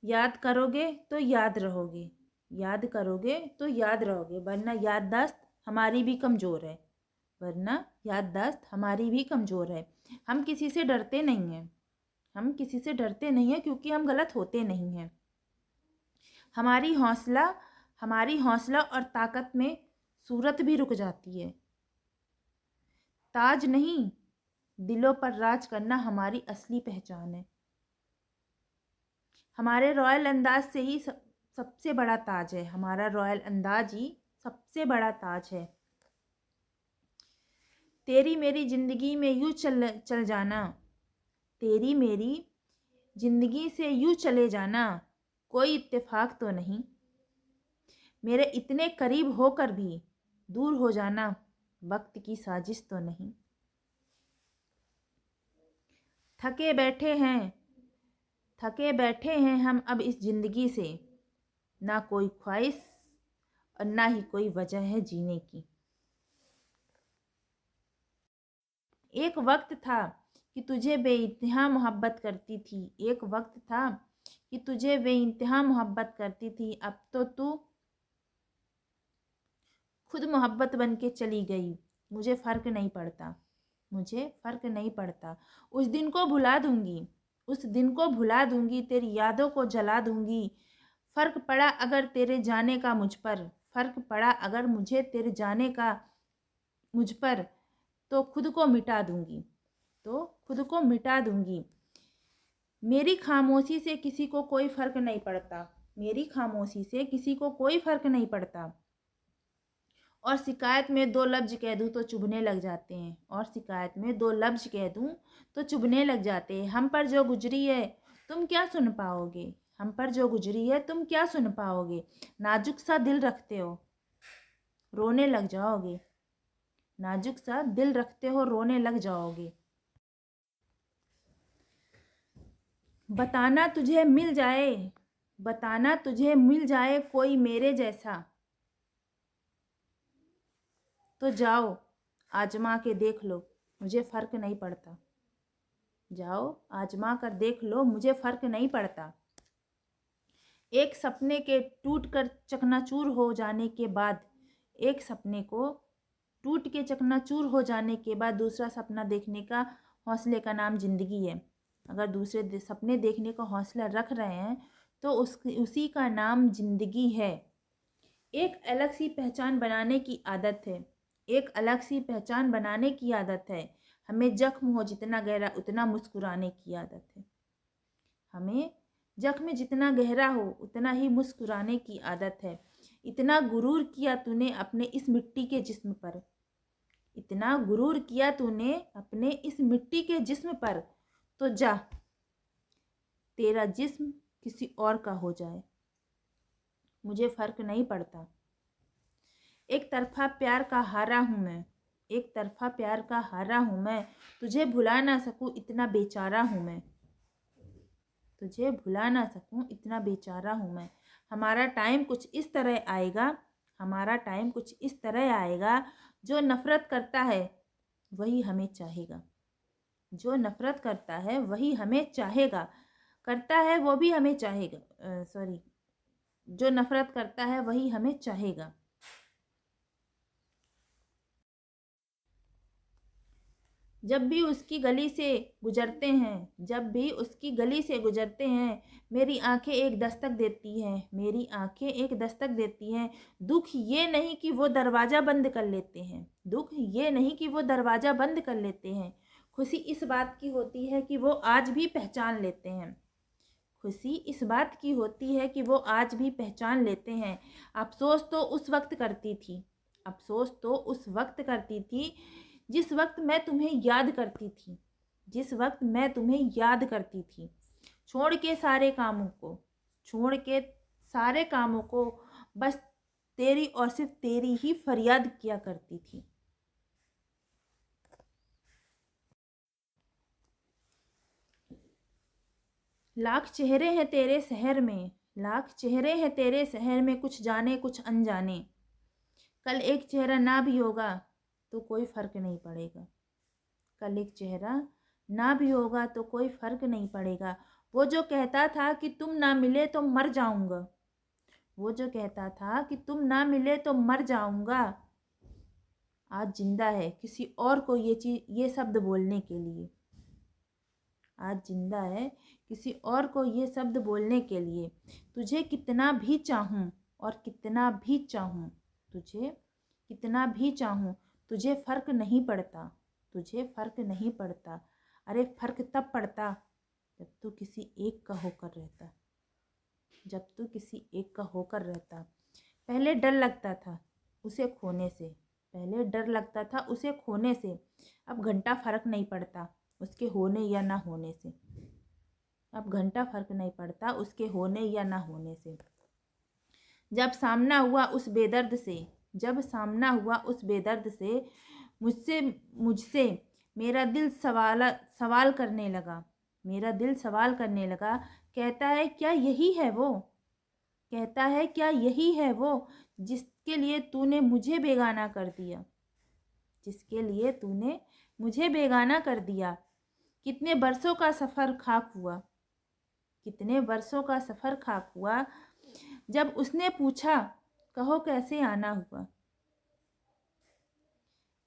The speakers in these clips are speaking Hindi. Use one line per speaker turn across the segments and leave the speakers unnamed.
याद करोगे तो याद रहोगे, याद करोगे तो याद रहोगे, वरना याददाश्त हमारी भी कमज़ोर है, वरना याददाश्त हमारी भी कमज़ोर है। हम किसी से डरते नहीं हैं, हम किसी से डरते नहीं हैं क्योंकि हम गलत होते नहीं हैं। हमारी हौसला और ताकत में सूरत भी रुक जाती है। ताज नहीं, दिलों पर राज करना हमारी असली पहचान है। हमारे रॉयल अंदाज से ही सबसे बड़ा ताज है, हमारा रॉयल अंदाज ही सबसे बड़ा ताज है। तेरी मेरी जिंदगी में यूं चल जाना, तेरी मेरी जिंदगी से यूं चले जाना कोई इत्तेफाक तो नहीं। मेरे इतने करीब होकर भी दूर हो जाना वक्त की साजिश तो नहीं। थके बैठे हैं, थके बैठे हैं हम अब इस जिंदगी से, ना कोई ख्वाहिश और ना ही कोई वजह है जीने की। एक वक्त था कि तुझे बेइंतहा मोहब्बत करती थी, एक वक्त था कि तुझे बेइंतहा मोहब्बत करती थी, अब तो तू खुद मोहब्बत बन के चली गई। मुझे फ़र्क नहीं पड़ता, मुझे फ़र्क नहीं पड़ता। उस दिन को भुला दूंगी, उस दिन को भुला दूंगी, तेरी यादों को जला दूंगी। फ़र्क पड़ा अगर तेरे जाने का मुझ पर, फ़र्क पड़ा अगर मुझे तेरे जाने का मुझ पर, तो खुद को मिटा दूंगी, तो खुद को मिटा दूंगी। मेरी खामोशी से किसी को कोई फ़र्क नहीं पड़ता, मेरी खामोशी से किसी को कोई फ़र्क नहीं पड़ता। और शिकायत में दो लफ्ज़ कह दूँ तो चुभने लग जाते हैं, और शिकायत में दो लफ्ज़ कह दूँ तो चुभने लग जाते हैं। हम पर जो गुजरी है तुम क्या सुन पाओगे, हम पर जो गुजरी है तुम क्या सुन पाओगे। नाजुक सा दिल रखते हो, रोने लग जाओगे, नाजुक सा दिल रखते हो, रोने लग जाओगे। बताना तुझे मिल जाए, बताना तुझे मिल जाए कोई मेरे जैसा, तो जाओ आजमा के देख लो, मुझे फ़र्क नहीं पड़ता। जाओ आजमा कर देख लो, मुझे फ़र्क नहीं पड़ता। एक सपने के टूट कर चकनाचूर हो जाने के बाद, एक सपने को टूट के चकनाचूर हो जाने के बाद दूसरा सपना देखने का हौसले का नाम ज़िंदगी है। अगर दूसरे सपने देखने का हौसला रख रहे हैं तो उसी का नाम ज़िंदगी है। एक अलग सी पहचान बनाने की आदत है, एक अलग सी पहचान बनाने की आदत है। हमें जख्म हो जितना गहरा उतना मुस्कुराने की आदत है, हमें जख्म जितना गहरा हो उतना ही मुस्कुराने की आदत है। इतना गुरूर किया तूने अपने इस मिट्टी के जिस्म पर, इतना गुरूर किया तूने अपने इस मिट्टी के जिस्म पर, तो जा तेरा जिस्म किसी और का हो जाए, मुझे फ़र्क नहीं पड़ता। एक तरफा प्यार का हारा हूँ मैं, एक तरफा प्यार का हारा हूँ मैं, तुझे भुला ना सकूँ इतना बेचारा हूँ मैं, तुझे भुला ना सकूँ इतना बेचारा हूँ मैं। हमारा टाइम कुछ इस तरह आएगा, हमारा टाइम कुछ इस तरह आएगा, जो नफ़रत करता है वही हमें चाहेगा, जो नफ़रत करता है वही हमें चाहेगा, करता है वो भी हमें चाहेगा, सॉरी, जो नफ़रत करता है वही हमें चाहेगा। जब भी उसकी गली से गुजरते हैं, जब भी उसकी गली से गुजरते हैं, मेरी आंखें एक दस्तक देती हैं, मेरी आंखें एक दस्तक देती हैं। दुख ये नहीं कि वो दरवाज़ा बंद कर लेते हैं, दुख ये नहीं कि वो दरवाज़ा बंद कर लेते हैं। खुशी इस बात की होती है कि वो आज भी पहचान लेते हैं, खुशी इस बात की होती है कि वो आज भी पहचान लेते हैं। अफ़सोस तो उस वक्त करती थी, अफ़सोस तो उस वक्त करती थी जिस वक्त मैं तुम्हें याद करती थी, जिस वक्त मैं तुम्हें याद करती थी। छोड़ के सारे कामों को, छोड़ के सारे कामों को, बस तेरी और सिर्फ तेरी ही फरियाद किया करती थी। लाख चेहरे हैं तेरे शहर में, लाख चेहरे हैं तेरे शहर में, कुछ जाने कुछ अनजाने। कल एक चेहरा ना भी होगा तो कोई फ़र्क नहीं पड़ेगा, कल एक चेहरा ना भी होगा तो कोई फ़र्क नहीं पड़ेगा। वो जो कहता था कि तुम ना मिले तो मर जाऊँगा, वो जो कहता था कि तुम ना मिले तो मर जाऊँगा, आज ज़िंदा है किसी और को ये शब्द बोलने के लिए। आज ज़िंदा है किसी और को ये शब्द बोलने के लिए। तुझे कितना भी चाहूँ और कितना भी चाहूँ, तुझे कितना भी चाहूँ, तुझे फ़र्क नहीं पड़ता, तुझे फ़र्क नहीं पड़ता। अरे फ़र्क तब पड़ता जब तू किसी एक का होकर रहता, जब तू किसी एक का होकर रहता। पहले डर लगता था उसे खोने से, पहले डर लगता था उसे खोने से, अब घंटा फ़र्क नहीं पड़ता उसके होने या ना होने से, अब घंटा फ़र्क नहीं पड़ता उसके होने या ना होने से। जब सामना हुआ उस बेदर्द से, जब सामना हुआ उस बेदर्द से, मुझसे मुझसे मेरा दिल सवाल करने लगा, मेरा दिल सवाल करने लगा। कहता है क्या यही है वो, कहता है क्या यही है वो जिसके लिए तूने मुझे बेगाना कर दिया, जिसके लिए तूने मुझे बेगाना कर दिया। कितने बरसों का सफ़र खाक हुआ, कितने बरसों का सफ़र खाक हुआ। जब उसने पूछा कहो कैसे आना हुआ,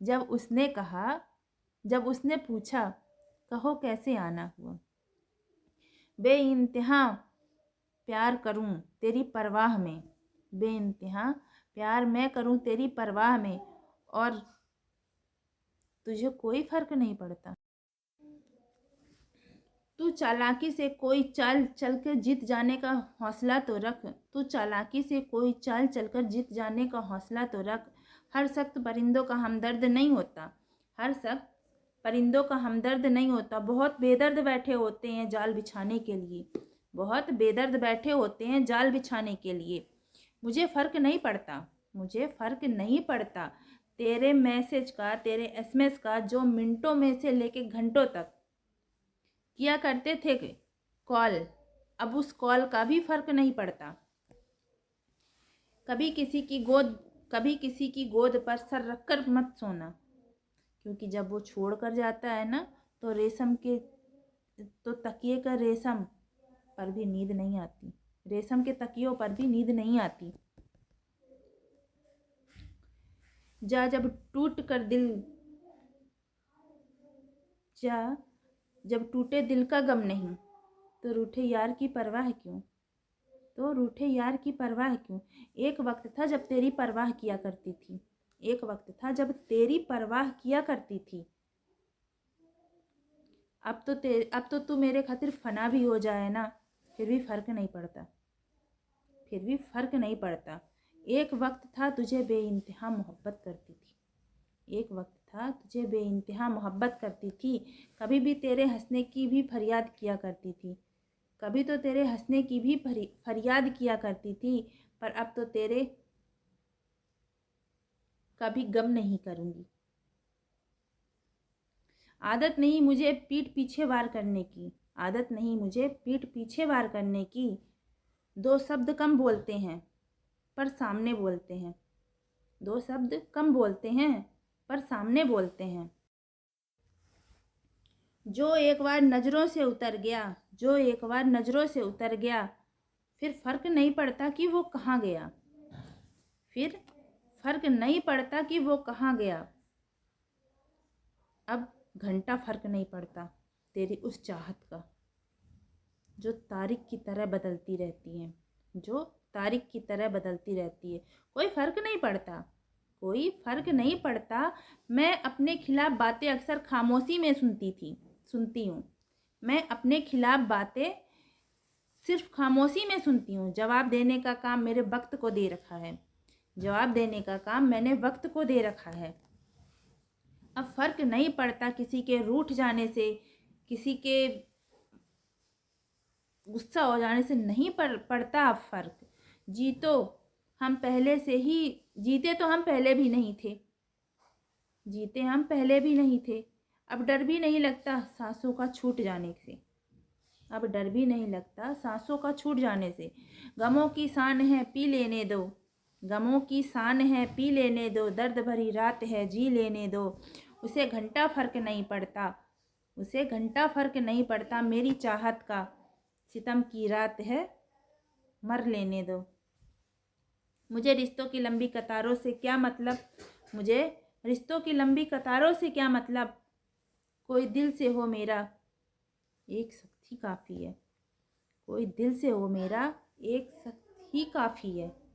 जब उसने कहा, जब उसने पूछा कहो कैसे आना हुआ। बेइंतहा प्यार करूं तेरी परवाह में, बेइंतहा प्यार मैं करूं तेरी परवाह में, और तुझे कोई फ़र्क नहीं पड़ता। तू चालाकी से कोई चाल चलकर जीत जाने का हौसला तो रख, तू चालाकी से कोई चाल चलकर जीत जाने का हौसला तो रख। हर सख्त परिंदों का हमदर्द नहीं होता, हर सख्त परिंदों का हमदर्द नहीं होता। बहुत बेदर्द बैठे होते हैं जाल बिछाने के लिए, बहुत बेदर्द बैठे होते हैं जाल बिछाने के लिए। मुझे फ़र्क नहीं पड़ता, मुझे फ़र्क नहीं पड़ता तेरे मैसेज का, तेरे एसएमएस का, जो मिनटों में से लेके घंटों तक किया करते थे कॉल, अब उस कॉल का भी फ़र्क नहीं पड़ता। कभी किसी की गोद, कभी किसी की गोद पर सर रखकर मत सोना, क्योंकि जब वो छोड़ कर जाता है ना, तो रेशम के, तो तकिए का रेशम पर भी नींद नहीं आती, रेशम के तकियों पर भी नींद नहीं आती। जा जब टूट कर दिल, जा जब टूटे दिल का गम नहीं, तो रूठे यार की परवाह क्यों, तो रूठे यार की परवाह क्यों। एक वक्त था जब तेरी परवाह किया करती थी, एक वक्त था जब तेरी परवाह किया करती थी। अब तो तू मेरे खातिर फना भी हो जाए ना, फिर भी फ़र्क नहीं पड़ता, फिर भी फ़र्क नहीं पड़ता। एक वक्त था तुझे बेइंतहा मोहब्बत करती थी, एक वक्त था तुझे बेइंतहा मोहब्बत करती थी। कभी भी तेरे हंसने की भी फरियाद किया करती थी, कभी तो तेरे हंसने की भी फरियाद किया करती थी। पर अब तो तेरे कभी गम नहीं करूँगी। आदत नहीं मुझे पीठ पीछे वार करने की, आदत नहीं मुझे पीठ पीछे वार करने की। दो शब्द कम बोलते हैं पर सामने बोलते हैं, दो शब्द कम बोलते हैं पर सामने बोलते हैं। जो एक बार नज़रों से उतर गया, जो एक बार नज़रों से उतर गया, फिर फ़र्क नहीं पड़ता कि वो कहाँ गया, फिर फ़र्क नहीं पड़ता कि वो कहाँ गया। अब घंटा फ़र्क नहीं पड़ता तेरी उस चाहत का, जो तारीख की तरह बदलती रहती है, जो तारीख की तरह बदलती रहती है। कोई फ़र्क नहीं पड़ता, कोई फ़र्क नहीं पड़ता। मैं अपने खिलाफ़ बातें अक्सर खामोशी में सुनती हूँ, मैं अपने खिलाफ़ बातें सिर्फ खामोशी में सुनती हूँ। जवाब देने का काम मेरे वक्त को दे रखा है, जवाब देने का काम मैंने वक्त को दे रखा है। अब फ़र्क नहीं पड़ता किसी के रूठ जाने से, किसी के गुस्सा हो जाने से नहीं पड़ता अब फ़र्क। जी तो हम पहले से ही, जीते तो हम पहले भी नहीं थे, जीते हम पहले भी नहीं थे। अब डर भी नहीं लगता सांसों का छूट जाने से, अब डर भी नहीं लगता सांसों का छूट जाने से। गमों की शान है पी लेने दो, गमों की शान है पी लेने दो, दर्द भरी रात है जी लेने दो। उसे घंटा फ़र्क नहीं पड़ता, उसे घंटा फर्क नहीं पड़ता मेरी चाहत का। सितम की रात है, मर लेने दो। मुझे रिश्तों की लंबी कतारों से क्या मतलब, मुझे रिश्तों की लंबी कतारों से क्या मतलब। कोई दिल से हो मेरा, एक सख्त ही काफ़ी है। कोई दिल से हो मेरा, एक सख्त ही काफ़ी है।